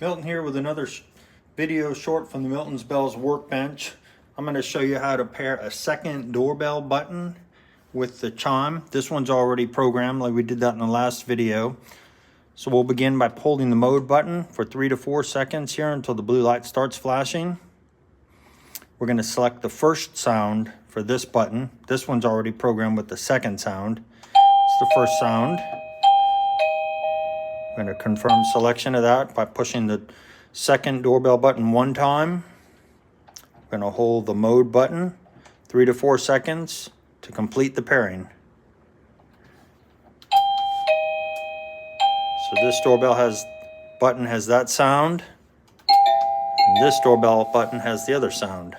Milton here with another video short from the Milton's Bells workbench. I'm going to show you how to pair a second doorbell button with the chime. This one's already programmed like we did that in the last video. So we'll begin by holding the mode button for 3 to 4 seconds here until the blue light starts flashing. We're going to select the first sound for this button. This one's already programmed with the second sound. It's the first sound. I'm going to confirm selection of that by pushing the second doorbell button one time. I'm going to hold the mode button 3 to 4 seconds to complete the pairing. So this doorbell button has that sound, and this doorbell button has the other sound.